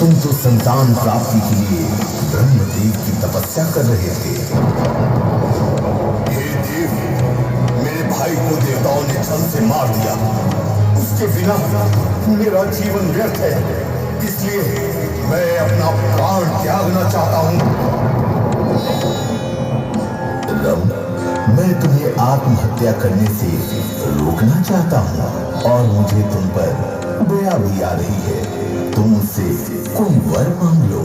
तुम तो संतान प्राप्ति के लिए ब्रह्मदेव की तपस्या कर रहे थे। हे देव, मेरे भाई को देवताओं ने छल से मार दिया। उसके बिना मेरा जीवन व्यर्थ है, इसलिए मैं अपना प्राण त्यागना चाहता हूँ। रम, मैं तुम्हें आत्महत्या करने से रोकना चाहता हूँ और मुझे तुम पर दया भी आ रही है। तुम मुझसे कोई वर मांग लो।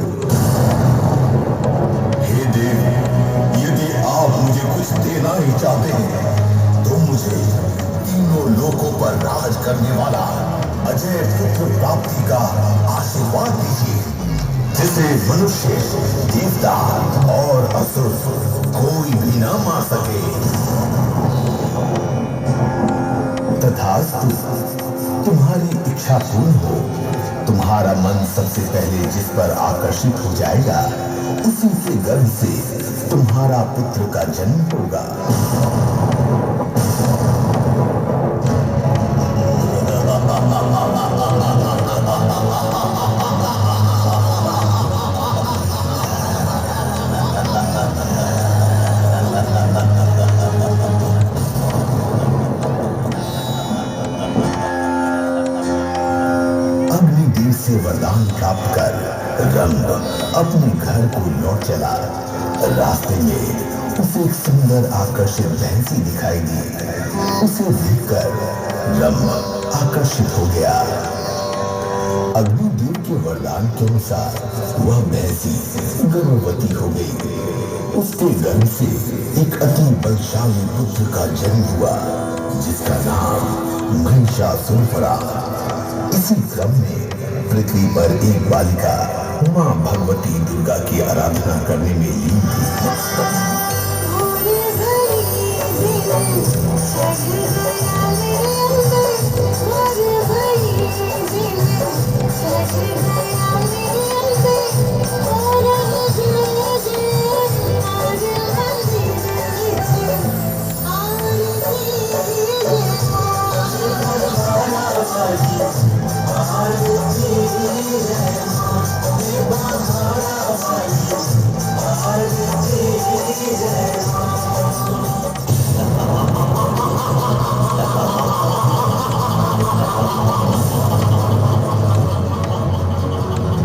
हे देव, यदि आप मुझे कुछ देना ही चाहते हैं तो मुझे तीनों लोकों पर राज करने वाला अजय पुत्र प्राप्ति का आशीर्वाद दीजिए, जिसे मनुष्य, देवता और असुर कोई भी ना मार सके। तथास्तु, तुम्हारी इच्छा पूर्ण हो। तुम्हारा मन सबसे पहले जिस पर आकर्षित हो जाएगा, उसी के गर्भ से तुम्हारा पुत्र का जन्म होगा। अग्निदेव से वरदान प्राप्त कर रंग अपने घर को लौट चला। रास्ते में उसे एक सुंदर आकर्षित भैंसी दिखाई दी। उसे देखकर रंग आकर्षित हो गया। अग्निदेव के वरदान के अनुसार वह भैंसी गर्भवती हो गई। उसके गर्भ से एक अति बलशाली पुत्र का जन्म हुआ, जिसका नाम महिषासुर पड़ा। इसी क्रम में पृथ्वी पर एक बालिका मां भगवती दुर्गा की आराधना करने में लीन थी।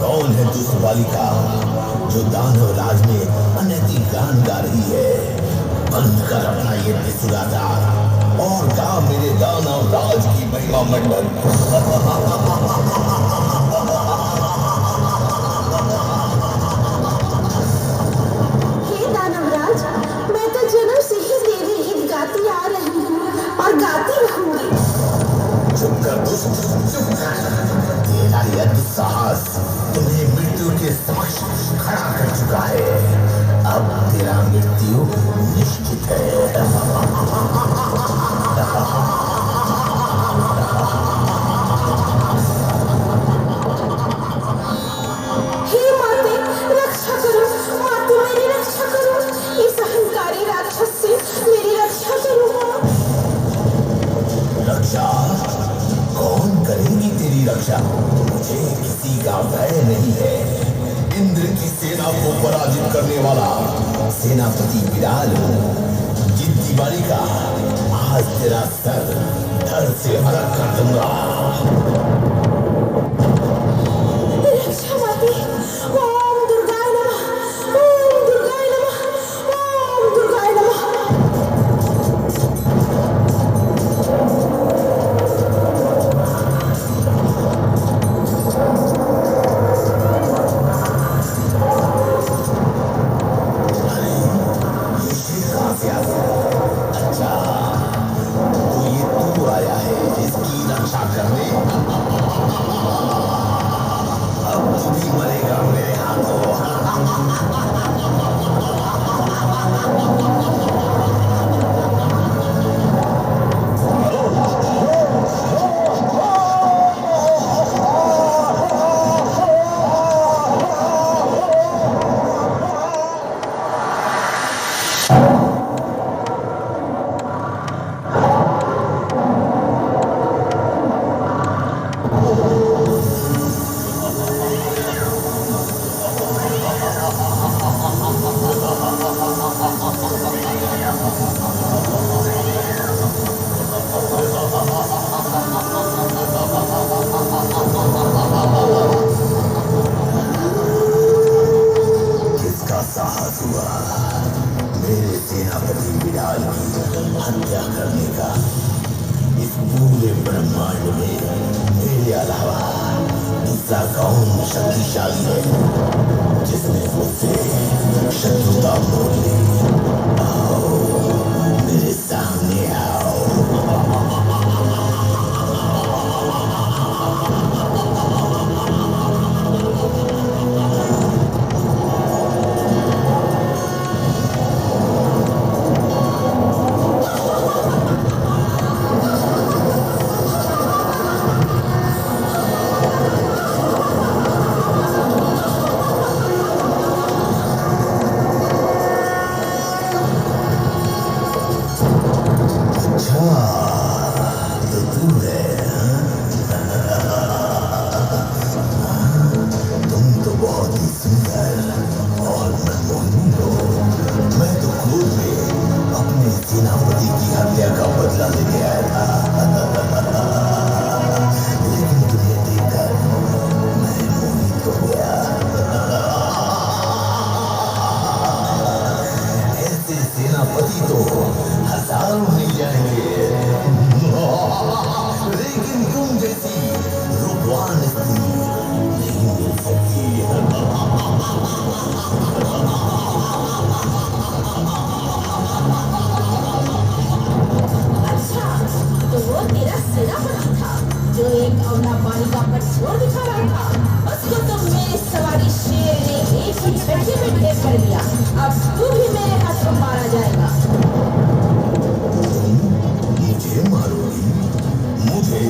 कौन है दुष्ट बालिका जो दानव राज में अनैतिक गान गा रही है? बंद कर अपना ये बेसुरादार और गा मेरे दानव राज की महिमा मंडल। हे दानवराज, मैं तो जन्म से ही तेरे गीत गाती आ रही हूँ और गाती रहूंगी। चुप कर दुष्ट, चुप कर। तेरा यह दुस्साहस तुम्हें मृत्यु के समक्ष खड़ा कर चुका है। अब तेरा मृत्यु निश्चित है। हे माते, रक्षा करो। माते, मेरी रक्षा करो। इस अहंकारी राक्षस से मेरी रक्षा करो। रक्षा? कौन करेगी तेरी रक्षा? मुझे किसी का भय नहीं है। इंद्र की सेना को पराजित करने वाला सेनापति विराल हूँ। जिद्दी बालिका, आज तेरा सर धड़ से अलग कर दूंगा। रक्षा माते। ओम दुर्गाय नमः। ओम दुर्गाय नमः। ओम दुर्गाय नमः। अच्छा, तो ये तू आया है इसकी रक्षा करने? ऐसा कौन शक्तिशाली है जिसने मुझसे शत्रुता मोल ली? आओ, मेरे सामने आओ। सेनापति की हत्या का बदला लेने आया था। लेकिन तुझे देखकर मैं मोहित हो गया। ऐसे सेनापति तो हजारों मिल जाएंगे, लेकिन तुम जैसी रूपवान स्त्री नहीं मिल सकती। तो वो तेरा सेनापति था जो एक अवला बालिका पर छोड़ दिखा रहा था। उसको तो मेरे सवारी शेर ने एक ही झटके में ढेर कर दिया। अब तू भी मेरे हाथों मारा जाएगा। मुझे मारोगी? मुझे?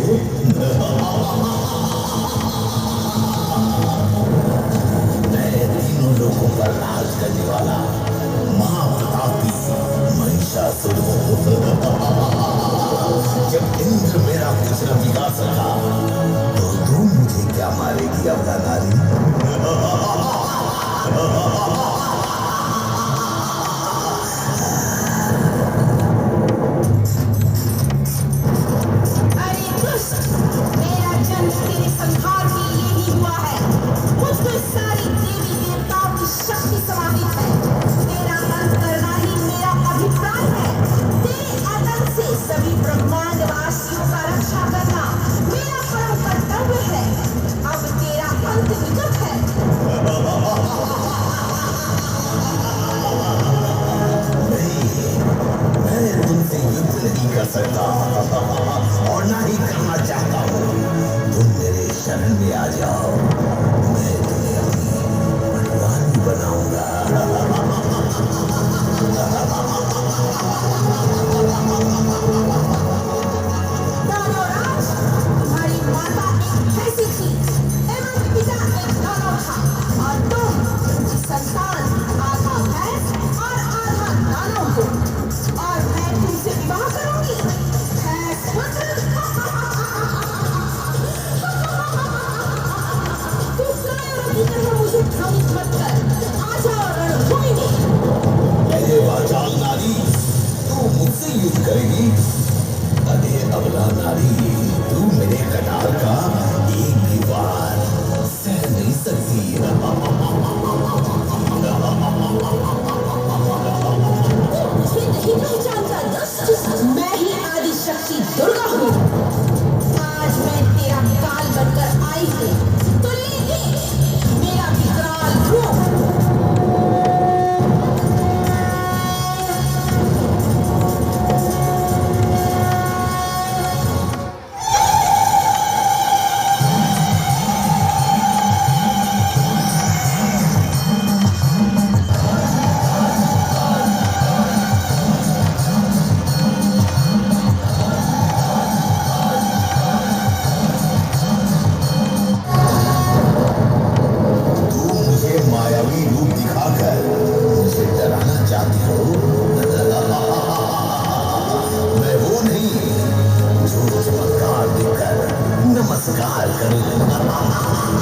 मैं तीनों लोगों पर राज करने वाला महाप्रतापी महिषासुर हूं। जब इंद्र मेरा कुछ न बिगाड़ सका तो तू मुझे क्या मारेगी अवला नारी? अरे दुष्ट, मेरा जन्म तेरे संहार के लिए ही हुआ है। मुझ में सारी देवी देवताओं की शक्ति समाहित है। तेरा अंत करना ही मेरा अभिप्राय है। तेरे आतंक से सभी ब्रह्मांड वासियों का रक्षा करना मेरा परम कर्तव्य है। अब तेरा अंत निकट है। मैं तुमसे युद्ध नहीं कर सकता और ना ही करना चाहता हूँ। तुम मेरे शरण में आ जाओ, मैं तुम्हें अपनी पटवानी बनाऊंगा। दानवराज, तुम्हारी माता एक भैंसी थी एवं पिता एक दानव था, और तुम संतान आधा भैंस और आधा दानव हो, और मैं तुमसे विवाह करूंगी। भैंस पुत्र, तू कायर की तरह मुझे भ्रमित मत कर। आ जाओ रणभूमि में। अरे वाचाल नारी, तू मुझसे युद्ध करेगी? अरे अबला नारी, तू मेरे कटार का एक भी वार सह नहीं सकती। मुझे नहीं पहचानता दुष्ट, मैं ही आदि शक्ति दुर्गा हूँ। आज मैं तेरा काल बनकर आई हूँ, तो ले मेरा विकराल रूप। नमस्कार करूं।